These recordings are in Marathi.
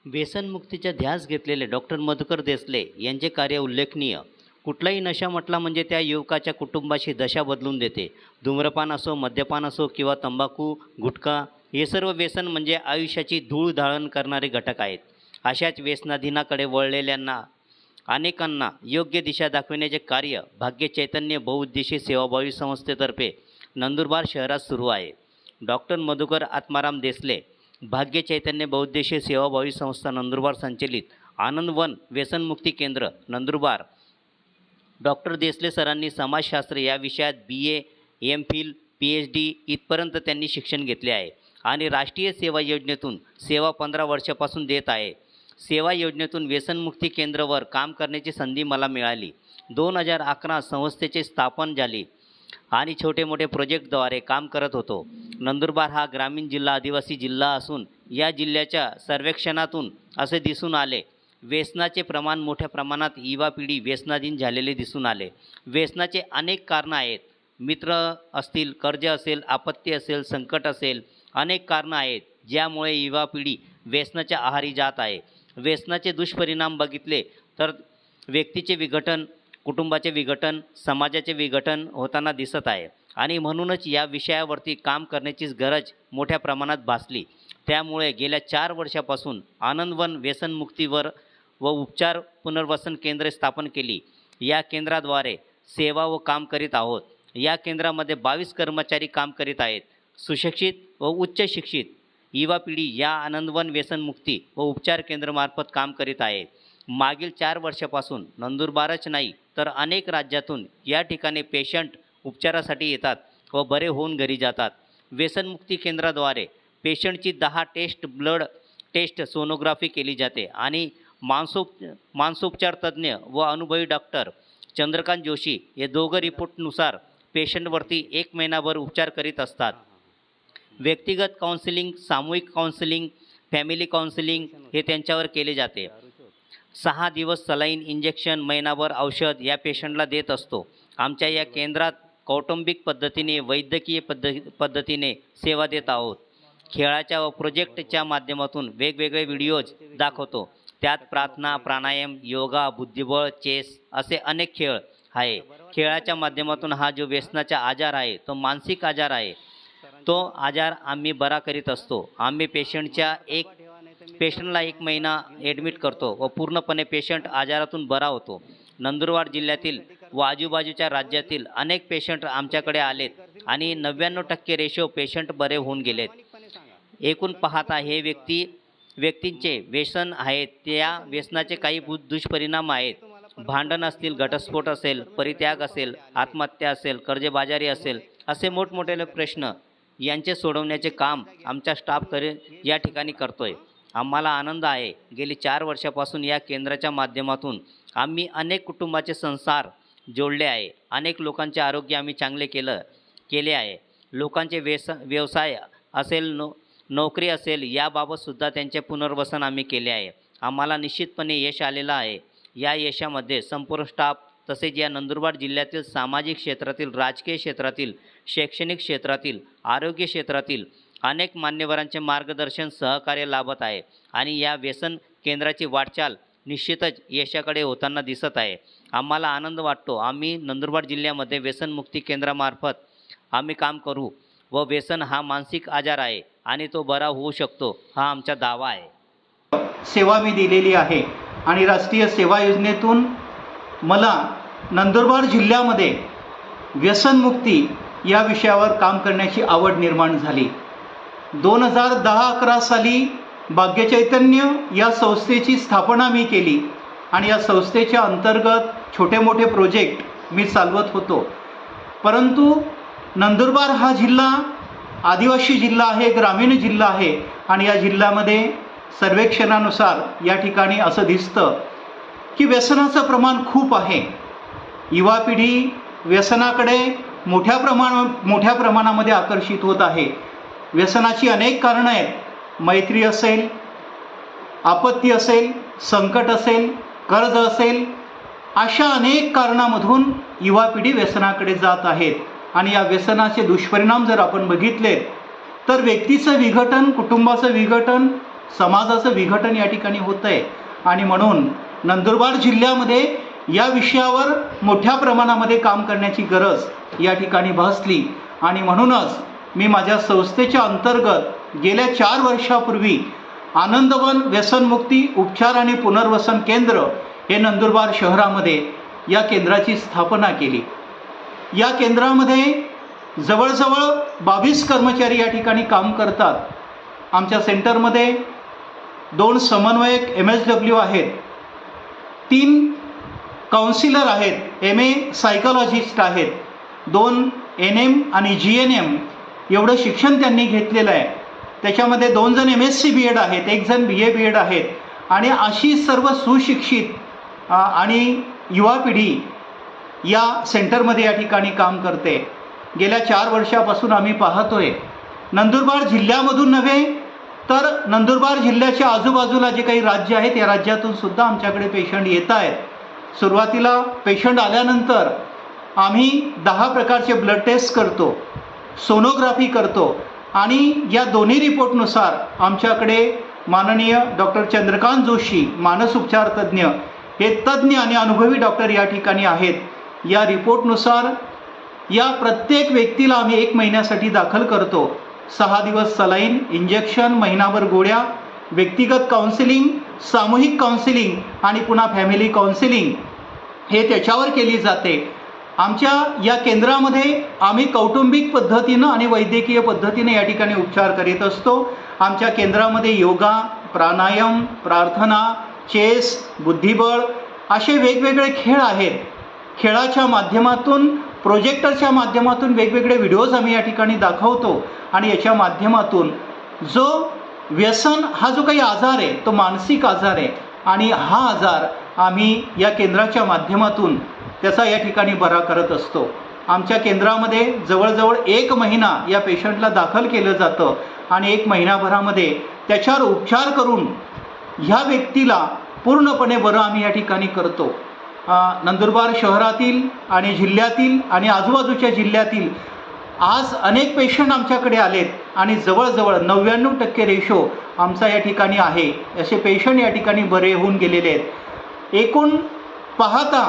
व्यसनमुक्तीचा ध्यास घेतलेले डॉक्टर मधुकर देसले यांचे कार्य उल्लेखनीय. कुठलाही नशा म्हटला म्हणजे त्या युवकाच्या कुटुंबाची दशा बदलून देते. धूम्रपान असो, मद्यपान असो किंवा तंबाखू, गुटखा हे सर्व व्यसन म्हणजे आयुष्याची धूळधाळण करणारे घटक आहेत. अशाच व्यसनाधीनाकडे वळलेल्यांना अनेकांना योग्य दिशा दाखविण्याचे कार्य भाग्य चैतन्य बहुउद्देशीय सेवाभावी संस्थेतर्फे नंदुरबार शहरात सुरू आहे. डॉक्टर मधुकर आत्माराम देसले भाग्य चैतन्य बहुउद्देशीय सेवाभावी संस्था नंदुरबार संचलित आनंदवन व्यसनमुक्ती केंद्र नंदुरबार. डॉक्टर देसले सरांनी समाजशास्त्र या विषयात BA, MPhil, PhD इथपर्यंत त्यांनी शिक्षण घेतले आहे आणि राष्ट्रीय सेवा योजनेतून सेवा 15 वर्षापासून देत आहे. सेवा योजनेतून व्यसनमुक्ती केंद्रावर काम करण्याची संधी मला मिळाली. 2011 संस्थेचे स्थापन झाले आणि छोटे मोठे प्रोजेक्टद्वारे काम करत होतो. नंदुरबार हा ग्रामीण जिल्हा आदिवासी जिल्हा असून या जिल्ह्याच्या सर्वेक्षणातून असे दिसून आले व्यसनाचे प्रमाण मोठ्या प्रमाणात युवा पिढी व्यसनाधीन झालेले दिसून आले. व्यसनाचे अनेक कारणं आहेत. मित्र असतील, कर्ज असेल, आपत्ती असेल, संकट असेल, अनेक कारणं आहेत ज्यामुळे युवा पिढी व्यसनाच्या आहारी जात आहे. व्यसनाचे दुष्परिणाम बघितले तर व्यक्तीचे विघटन, कुटुंबाचे विघटन, समाजाचे विघटन होताना दिसत आहे आणि म्हणूनच या विषयावरती काम करण्याची गरज मोठ्या प्रमाणात भासली. त्यामुळे गेल्या 4 वर्षापासून आनंदवन व्यसनमुक्तीवर व उपचार पुनर्वसन केंद्रे स्थापन केली. या केंद्राद्वारे सेवा व काम करीत आहोत. या केंद्रामध्ये 22 कर्मचारी काम करीत आहेत. सुशिक्षित व उच्च शिक्षित युवा पिढी या आनंदवन व्यसनमुक्ती व उपचार केंद्रामार्फत काम करीत आहे. मागील 4 वर्षापासून नंदुरबारच नाही तर अनेक राज्यातून या ठिकाणी पेशंट उपचारासाठी येतात व बरे होऊन घरी जातात. व्यसनमुक्ती केंद्राद्वारे पेशंटची 10 टेस्ट, ब्लड टेस्ट, सोनोग्राफी केली जाते आणि मानसोपचार तज्ज्ञ व अनुभवी डॉक्टर चंद्रकांत जोशी हे दोघं रिपोर्टनुसार पेशंटवरती 1 महिनाभर उपचार करीत असतात. व्यक्तिगत काउन्सिलिंग, सामूहिक काउन्सिलिंग, फॅमिली काउन्सिलिंग हे त्यांच्यावर केले जाते. 6 दिवस सलाईन, इंजेक्शन, महिनाभर औषध या पेशंटला देत असतो. आमच्या या केंद्रात कौटुंबिक पद्धतीने, वैद्यकीय पद्धतीने सेवा देत आहोत. खेळाच्या व प्रोजेक्टच्या माध्यमातून वेगवेगळे व्हिडिओज दाखवतो. त्यात प्रार्थना, प्राणायाम, योगा, बुद्धिबळ, चेस असे अनेक खेळ आहे. खेळाच्या माध्यमातून हा जो व्यसनाचा आजार आहे तो मानसिक आजार आहे. तो आजार आम्ही बरा करीत असतो. आम्ही पेशंटला 1 महिना ॲडमिट करतो व पूर्णपणे पेशंट आजारातून बरा होतो. नंदुरबार जिल्ह्यातील व आजूबाजूच्या राज्यातील अनेक पेशंट आमच्याकडे आलेत आणि 99% रेशो पेशंट बरे होऊन गेलेत. एकूण पाहता हे व्यक्तींचे व्यसन आहेत. त्या व्यसनाचे काही दुष्परिणाम आहेत. भांडण असतील, घटस्फोट असेल, परित्याग असेल, आत्महत्या असेल, कर्जबाजारी असेल, असे मोठमोठे प्रश्न यांचे सोडवण्याचे काम आमचा स्टाफ या ठिकाणी करतोय. आम्हाला आनंद आहे. गेली 4 वर्षापासून या केंद्राच्या माध्यमातून आम्ही अनेक कुटुंबाचे संसार जोडले आहे. अनेक लोकांचे आरोग्य आम्ही चांगले केले आहे. लोकांचे व्यवसाय असेल, नोकरी असेल याबाबतसुद्धा त्यांचे पुनर्वसन आम्ही केले आहे. आम्हाला निश्चितपणे यश आलेलं आहे. या यशामध्ये संपूर्ण स्टाफ तसेच या नंदुरबार जिल्ह्यातील सामाजिक क्षेत्रातील, राजकीय क्षेत्रातील, शैक्षणिक क्षेत्रातील, आरोग्य क्षेत्रातील अनेक मान्यवरांचे मार्गदर्शन, सहकार्य लाभत आहे आणि या व्यसन केंद्राची वाटचाल निश्चितच यशाकडे होताना दिसत आहे. आम्हाला आनंद वाटतो. आम्ही नंदुरबार जिल्ह्यामध्ये व्यसनमुक्ती केंद्रामार्फत आम्ही काम करू व व्यसन हा मानसिक आजार आहे आणि तो बरा होऊ शकतो हा आमचा दावा आहे. सेवा मी दिलेली आहे आणि राष्ट्रीय सेवा योजनेतून मला नंदुरबार जिल्ह्यामध्ये व्यसनमुक्ती या विषयावर काम करण्याची आवड निर्माण झाली. 2010-11 साली भाग्य चैतन्य या संस्थेची स्थापना मी केली आणि या संस्थेच्या अंतर्गत छोटे मोठे प्रोजेक्ट मी चालवत होतो. परंतु नंदुरबार हा जिल्हा आदिवासी जिल्हा आहे, ग्रामीण जिल्हा आहे आणि या जिल्ह्यामध्ये सर्वेक्षणानुसार या ठिकाणी असं दिसतं की व्यसनाचं प्रमाण खूप आहे. युवा पिढी व्यसनाकडे मोठ्या प्रमाणामध्ये आकर्षित होत आहे. व्यसनाची अनेक कारणं आहेत. मैत्री असेल, आपत्ती असेल, संकट असेल, कर्ज असेल, अशा अनेक कारणामधून युवा पिढी व्यसनाकडे जात आहेत आणि या व्यसनाचे दुष्परिणाम जर आपण बघितले तर व्यक्तीचं विघटन, कुटुंबाचं विघटन, समाजाचं विघटन या ठिकाणी होतं आहे आणि म्हणून नंदुरबार जिल्ह्यामध्ये या विषयावर मोठ्या प्रमाणामध्ये काम करण्याची गरज या ठिकाणी भासली आणि म्हणूनच मी माझ्या संस्थेच्या अंतर्गत गेल्या 4 वर्षापूर्वी आनंदवन व्यसनमुक्ती उपचार आणि पुनर्वसन केंद्र हे नंदुरबार शहरामध्ये या केंद्राची स्थापना केली. या केंद्रामध्ये जवळजवळ 22 कर्मचारी या ठिकाणी काम करतात. आमच्या सेंटरमध्ये 2 समन्वयक MSW आहेत, 3 काउन्सिलर आहेत, MA सायकॉलॉजिस्ट आहेत, 2 NM आणि GNM एवढं शिक्षण त्यांनी घेतलेलं आहे. त्याच्यामध्ये 2 जण MSc BEd आहेत, 1 जण BA BEd आहेत आणि अशी सर्व सुशिक्षित आणि युवा पिढी या सेंटरमध्ये या ठिकाणी काम करते. गेल्या 4 वर्षापासून आम्ही पाहतोय नंदुरबार जिल्ह्यामधून नव्हे तर नंदुरबार जिल्ह्याच्या आजूबाजूला जे काही राज्य आहेत या राज्यातून सुद्धा आमच्याकडे पेशंट येत आहेत. सुरुवातीला पेशंट आल्यानंतर आम्ही 10 प्रकारचे ब्लड टेस्ट करतो, सोनोग्राफी करतो आणि या दोन्ही रिपोर्टनुसार आमच्याकडे माननीय डॉक्टर चंद्रकांत जोशी मानसोपचार तज्ज्ञ हे तज्ज्ञ आणि अनुभवी डॉक्टर या ठिकाणी आहेत. या रिपोर्टनुसार या प्रत्येक व्यक्तीला आम्ही 1 महिन्यासाठी दाखल करतो. 6 दिवस सलाईन, इंजेक्शन, महिनाभर गोळ्या, व्यक्तिगत काउन्सिलिंग, सामूहिक काउन्सिलिंग आणि पुन्हा फॅमिली काउन्सिलिंग हे त्याच्यावर केली जाते. आमच्या या केंद्रामध्ये आम्ही कौटुंबिक पद्धतीनं आणि वैद्यकीय पद्धतीने या ठिकाणी उपचार करीत असतो. आमच्या केंद्रामध्ये योगा, प्राणायाम, प्रार्थना, चेस, बुद्धिबळ असे वेगवेगळे खेळ आहेत. खेळाच्या माध्यमातून, प्रोजेक्टरच्या माध्यमातून वेगवेगळे व्हिडिओज आम्ही या ठिकाणी दाखवतो आणि याच्या माध्यमातून जो व्यसन हा जो काही आजार आहे तो मानसिक आजार आहे आणि हा आजार आम्ही या केंद्राच्या माध्यमातून त्याचा या ठिकाणी बरा करत असतो. आमच्या केंद्रामध्ये जवळजवळ 1 महिना या पेशंटला दाखल केलं जातं आणि 1 महिनाभरामध्ये त्याच्यावर उपचार करून ह्या व्यक्तीला पूर्णपणे बरं आम्ही या ठिकाणी करतो. नंदुरबार शहरातील आणि जिल्ह्यातील आणि आजूबाजूच्या जिल्ह्यातील आज अनेक पेशंट आमच्याकडे आलेत आणि जवळजवळ 99% रेशो आमचा या ठिकाणी आहे. असे पेशंट या ठिकाणी बरे होऊन गेलेले आहेत. एकूण पाहता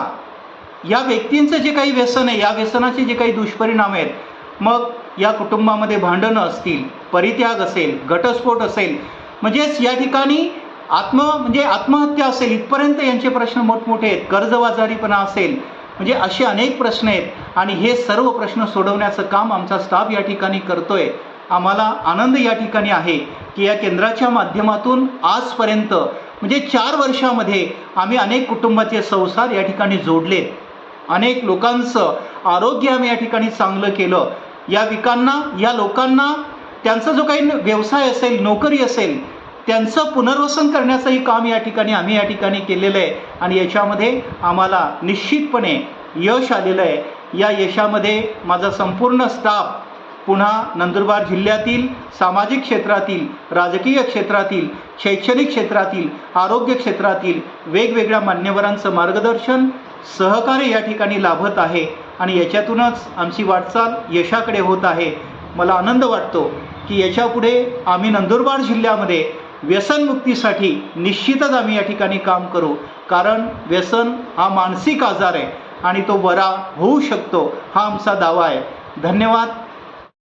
या व्यक्तींचं जे काही व्यसन आहे, या व्यसनाचे जे काही दुष्परिणाम आहेत, मग या कुटुंबामध्ये भांडणं असतील, परित्याग असेल, घटस्फोट असेल, म्हणजेच या ठिकाणी आत्महत्या असेल, इथपर्यंत यांचे प्रश्न मोठमोठे आहेत, कर्जबाजारीपणा असेल, म्हणजे असे अनेक प्रश्न आहेत आणि हे सर्व प्रश्न सोडवण्याचं काम आमचा स्टाफ या ठिकाणी करतोय. आम्हाला आनंद या ठिकाणी आहे की या केंद्राच्या माध्यमातून आजपर्यंत म्हणजे 4 वर्षामध्ये आम्ही अनेक कुटुंबाचे संसार या ठिकाणी जोडलेत. अनेक लोकांचं आरोग्य आम्ही या ठिकाणी चांगलं केलं. या लोकांना त्यांचा जो काही व्यवसाय असेल, नोकरी असेल, त्यांचं पुनर्वसन करण्याचंही काम आम्ही या ठिकाणी केलेलं आहे आणि याच्यामध्ये आम्हाला निश्चितपणे यश आलेलं आहे. या यशामध्ये माझा संपूर्ण स्टाफ पुन्हा नंदुरबार जिल्ह्यातील सामाजिक क्षेत्रातील, राजकीय क्षेत्रातील, शैक्षणिक क्षेत्रातील, आरोग्य क्षेत्रातील वेगवेगळ्या मान्यवरांचं मार्गदर्शन, सहकार्य या ठिकाणी लाभत आहे आणि याच्यातूनच आमची वाटचाल यशाकडे होत आहे. मला आनंद वाटतो की याच्यापुढे आम्ही नंदुरबार जिल्ह्यामध्ये व्यसनमुक्तीसाठी निश्चितच आम्ही या ठिकाणी काम करू, कारण व्यसन हा मानसिक आजार आहे आणि तो बरा होऊ शकतो, हा आमचा दावा आहे. धन्यवाद.